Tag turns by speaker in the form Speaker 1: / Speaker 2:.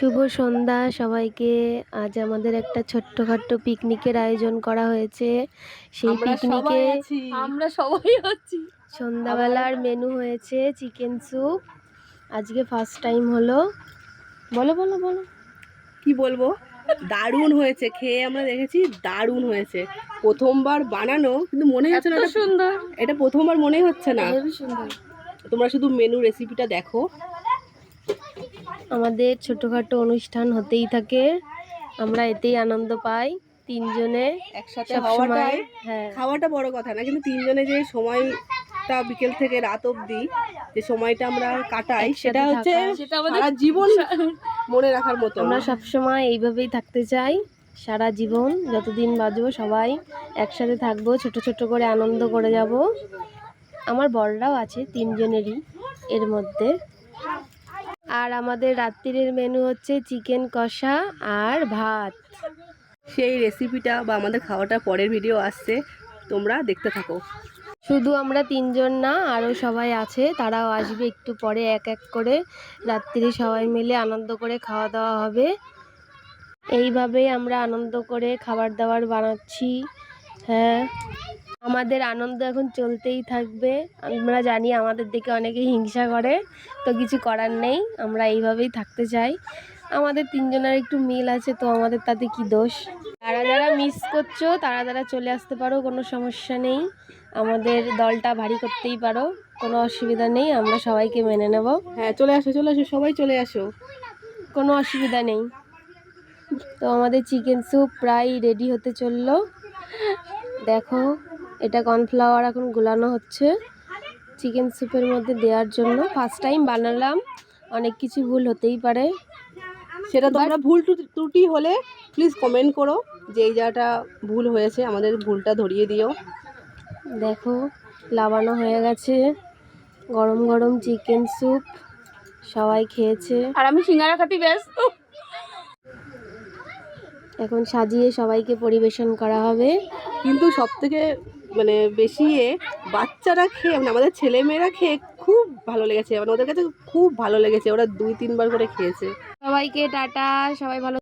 Speaker 1: শুভ সন্ধ্যা সবাইকে। আজ আমাদের একটা ছোট্টখাট্টো পিকনিকের আয়োজন করা হয়েছে। সেই পিকনিকে
Speaker 2: আমরা সবাই আছি।
Speaker 1: সন্ধ্যাবেলার মেনু হয়েছে চিকেন স্যুপ। আজকে ফার্স্ট টাইম হলো। বলো বলো বলো
Speaker 2: কি বলবো, দারুণ হয়েছে। খেয়ে আমরা দেখেছি দারুণ হয়েছে। প্রথমবার বানানো, কিন্তু মনে হচ্ছে না এটা সুন্দর। এটা প্রথমবার মনে হচ্ছে না।
Speaker 1: হেবি সুন্দর।
Speaker 2: তোমরা শুধু মেনু রেসিপিটা দেখো।
Speaker 1: আমাদের ছোটখাটো অনুষ্ঠান হতেই থাকে, আমরা এতেই আনন্দ পাই। তিনজনে
Speaker 2: একসাথে
Speaker 1: সব
Speaker 2: হওয়াটাই,
Speaker 1: সময়, হ্যাঁ,
Speaker 2: খাওয়াটা বড় কথা না, কিন্তু তিনজনে যে সময়টা বিকেল থেকে রাত অবধি যে সময়টা আমরা কাটাই,
Speaker 1: একসাথে
Speaker 2: সেটা হচ্ছে
Speaker 1: থাকা,
Speaker 2: সারা জীবন মনে রাখার মতো।
Speaker 1: আমরা সবসময় এইভাবেই থাকতে চাই। সারা জীবন যতদিন বাঁচবো সবাই একসাথে থাকবো, ছোট ছোট করে আনন্দ করে যাব। আমার বড়রাও আছে তিনজনেরই এর মধ্যে। আর আমাদের রাত্রির মেনু হচ্ছে চিকেন কষা আর ভাত।
Speaker 2: সেই রেসিপিটা বা আমাদের খাওয়াটা পরের ভিডিও আসছে, তোমরা দেখতে থাকো।
Speaker 1: শুধু আমরা তিনজন না, আরও সবাই আছে, তারাও আসবে একটু পরে। এক এক করে রাত্রি সবাই মিলে আনন্দ করে খাওয়া দাওয়া হবে। এইভাবেই আমরা আনন্দ করে খাবার দাবার বানাচ্ছি। হ্যাঁ, আমাদের আনন্দ এখন চলতেই থাকবে। আমরা জানি আমাদের দেখে অনেকে হিংসা করে, তো কিছু করার নেই, আমরা এইভাবেই থাকতে চাই। আমাদের তিনজনের একটু মিল আছে, তো আমাদের তাতে কি দোষ। যারা যারা মিস করছো তারা চলে আসতে পারো, কোনো সমস্যা নেই। আমাদের দলটা ভারী করতেই পারো, কোনো অসুবিধা নেই, আমরা সবাইকে মেনে নেব।
Speaker 2: হ্যাঁ, চলে আসো চলে আসো, সবাই চলে আসো,
Speaker 1: কোনো অসুবিধা নেই। তো আমাদের চিকেন স্যুপ প্রায় রেডি হতে চললো। দেখো, এটা কর্নফ্লাওয়ার এখন গুলানো হচ্ছে চিকেন স্যুপের মধ্যে দেওয়ার জন্য। ফার্স্ট টাইম বানালাম, অনেক কিছু ভুল হতেই পারে।
Speaker 2: সেটা তোমরা ভুল ত্রুটি হলে প্লিজ কমেন্ট করো যে এই জায়গাটা ভুল হয়েছে, আমাদের ভুলটা ধরিয়ে দিও।
Speaker 1: দেখো, লাবানো হয়ে গেছে, গরম গরম চিকেন স্যুপ সবাই খেয়েছে।
Speaker 2: আর আমি সিঙ্গারা খাতি ব্যস্ত।
Speaker 1: এখন সাজিয়ে সবাইকে পরিবেশন করা হবে।
Speaker 2: কিন্তু সব থেকে মানে বেশি বাচ্চারা খেয়ে, মানে আমাদের ছেলে মেয়েরা খেয়ে খুব ভালো লেগেছে, মানে ওদের কাছে খুব ভালো লেগেছে। ওরা 2-3 বার করে খেয়েছে।
Speaker 1: সবাইকে টাটা, সবাই ভালো